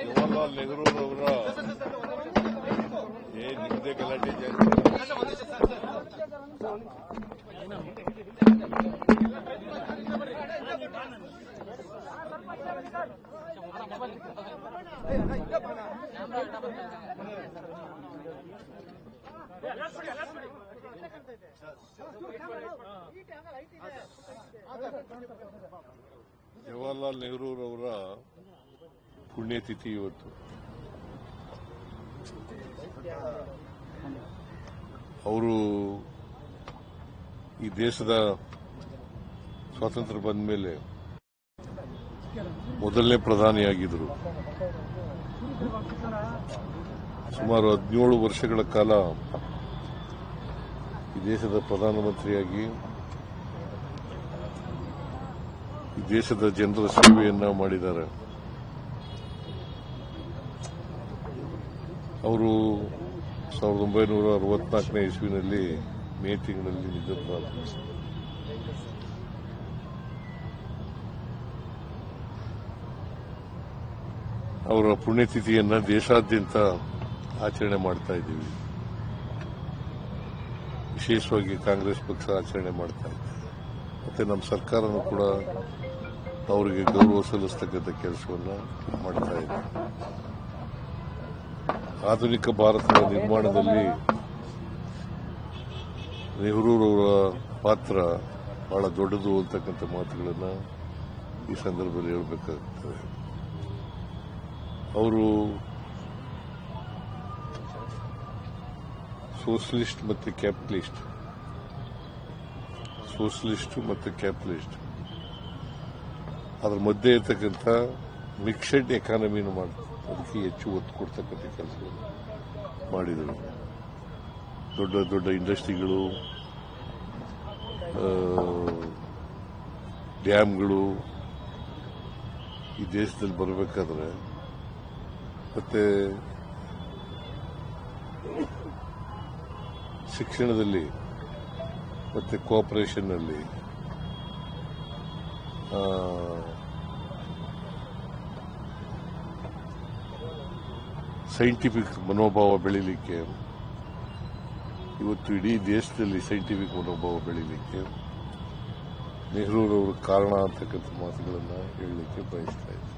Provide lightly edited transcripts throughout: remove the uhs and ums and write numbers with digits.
ಜವಾಹರ್ಲಾಲ್ ನೆಹರು ಅವರ ನಿಮ್ಮದೇ ಗಲಾಟೆ ಜಾಸ್ತಿ. ಜವಾಹರ್ಲಾಲ್ ನೆಹರು ಅವರ ಪುಣ್ಯತಿಥಿ ಇವತ್ತು. ಅವರು ಈ ದೇಶದ ಸ್ವಾತಂತ್ರ್ಯ ಬಂದ ಮೇಲೆ ಮೊದಲನೇ ಪ್ರಧಾನಿಯಾಗಿದ್ದರು. ಸುಮಾರು 17 ವರ್ಷಗಳ ಕಾಲ ಈ ದೇಶದ ಪ್ರಧಾನಮಂತ್ರಿಯಾಗಿ ಈ ದೇಶದ ಜನರ ಸೇವೆಯನ್ನ ಮಾಡಿದ್ದಾರೆ. ಅವರು 1964ನೇ ಇಸ್ವಿನಲ್ಲಿ ಮೇ ತಿಂಗಳಲ್ಲಿ ನಿಧನರಾದರು. ಅವರ ಪುಣ್ಯತಿಥಿಯನ್ನ ದೇಶಾದ್ಯಂತ ಆಚರಣೆ ಮಾಡ್ತಾ ಇದ್ದೀವಿ. ವಿಶೇಷವಾಗಿ ಕಾಂಗ್ರೆಸ್ ಪಕ್ಷ ಆಚರಣೆ ಮಾಡ್ತಾ ಇದೆ. ಮತ್ತೆ ನಮ್ಮ ಸರ್ಕಾರನೂ ಕೂಡ ಅವರಿಗೆ ಗೌರವ ಸಲ್ಲಿಸತಕ್ಕಂಥ ಕೆಲಸವನ್ನ ಮಾಡ್ತಾ ಇದೆ. ಆಧುನಿಕ ಭಾರತದ ನಿರ್ಮಾಣದಲ್ಲಿ ನೆಹರೂರವರ ಪಾತ್ರ ಬಹಳ ದೊಡ್ಡದು ಅಂತಕ್ಕಂಥ ಮಾತುಗಳನ್ನು ಈ ಸಂದರ್ಭದಲ್ಲಿ ಹೇಳಬೇಕಾಗುತ್ತದೆ. ಅವರು ಸೋಷಲಿಸ್ಟ್ ಮತ್ತು ಕ್ಯಾಪಿಟಲಿಸ್ಟ್ ಅದರ ಮಧ್ಯೆ ಇರತಕ್ಕಂಥ ಮಿಕ್ಸೆಡ್ ಎಕಾನಮಿನ ಮಾಡ್ತಾರೆ. ಅದಕ್ಕೆ ಹೆಚ್ಚು ಒತ್ತು ಕೊಡ್ತಕ್ಕಂಥ ಕೆಲಸಗಳು ಮಾಡಿದರು. ದೊಡ್ಡ ದೊಡ್ಡ ಇಂಡಸ್ಟ್ರಿಗಳು, ಡ್ಯಾಮ್ಗಳು ಈ ದೇಶದಲ್ಲಿ ಬರಬೇಕಾದ್ರೆ ಮತ್ತೆ ಶಿಕ್ಷಣದಲ್ಲಿ ಮತ್ತೆ ಕೋಆಪರೇಷನ್ನಲ್ಲಿ ಸೈಂಟಿಫಿಕ್ ಮನೋಭಾವ ಬೆಳೀಲಿಕ್ಕೆ, ಇವತ್ತು ಇಡೀ ದೇಶದಲ್ಲಿ ಸೈಂಟಿಫಿಕ್ ಮನೋಭಾವ ಬೆಳೀಲಿಕ್ಕೆ ನೆಹರೂರವರು ಕಾರಣ ಅಂತಕ್ಕಂಥ ಮಾತುಗಳನ್ನು ಹೇಳಲಿಕ್ಕೆ ಬಯಸ್ತಾ ಇದ್ದಾರೆ.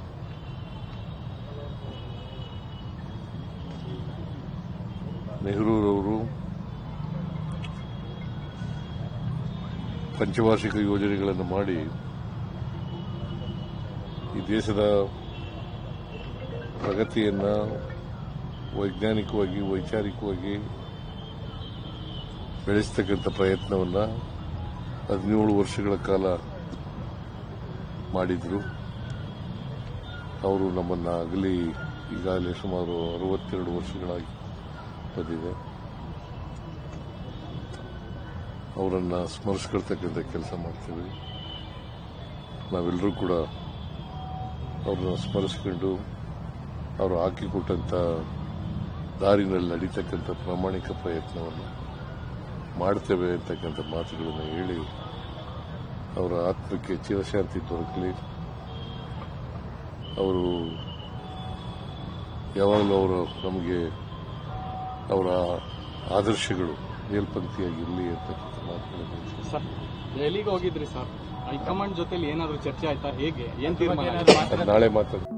ನೆಹರೂರವರು ಪಂಚವಾರ್ಷಿಕ ಯೋಜನೆಗಳನ್ನು ಮಾಡಿ ಈ ದೇಶದ ಪ್ರಗತಿಯನ್ನು ವೈಜ್ಞಾನಿಕವಾಗಿ, ವೈಚಾರಿಕವಾಗಿ ಬೆಳೆಸತಕ್ಕಂಥ ಪ್ರಯತ್ನವನ್ನು 17 ವರ್ಷಗಳ ಕಾಲ ಮಾಡಿದ್ರು. ಅವರು ನಮ್ಮನ್ನು ಅಗಲಿ ಈಗಾಗಲೇ ಸುಮಾರು 62 ವರ್ಷಗಳಾಗಿ ಬಂದಿದೆ. ಅವರನ್ನು ಸ್ಮರಿಸ್ಕೊಳ್ತಕ್ಕಂಥ ಕೆಲಸ ಮಾಡ್ತೀವಿ. ನಾವೆಲ್ಲರೂ ಕೂಡ ಅವ್ರನ್ನ ಸ್ಮರಿಸ್ಕೊಂಡು ಅವರು ಹಾಕಿಕೊಟ್ಟಂಥ ದಾರಿನಲ್ಲಿ ನಡೀತಕ್ಕಂಥ ಪ್ರಾಮಾಣಿಕ ಪ್ರಯತ್ನವನ್ನು ಮಾಡ್ತೇವೆ ಅಂತಕ್ಕಂಥ ಮಾತುಗಳನ್ನು ಹೇಳಿ ಅವರ ಆತ್ಮಕ್ಕೆ ಚಿರಶಾಂತಿ ದೊರಕಲಿ. ಅವರು ಯಾವಾಗಲೂ ನಮಗೆ ಅವರ ಆದರ್ಶಗಳು ಮೇಲ್ಪಂಕ್ತಿಯಾಗಿರಲಿ ಅಂತಕ್ಕಂಥ ಮಾತುಗಳನ್ನು. ದೆಹಲಿಗೆ ಹೋಗಿದ್ರಿ ಸರ್, ಹೈಕಮಾಂಡ್ ಜೊತೆಲಿ ಏನಾದರೂ ಚರ್ಚೆ ಆಯ್ತಾ? ಹೇಗೆ, ಏನ್ ತೀರ್ಮಾನ? ನಾಳೆ ಮಾತಾಡಿ.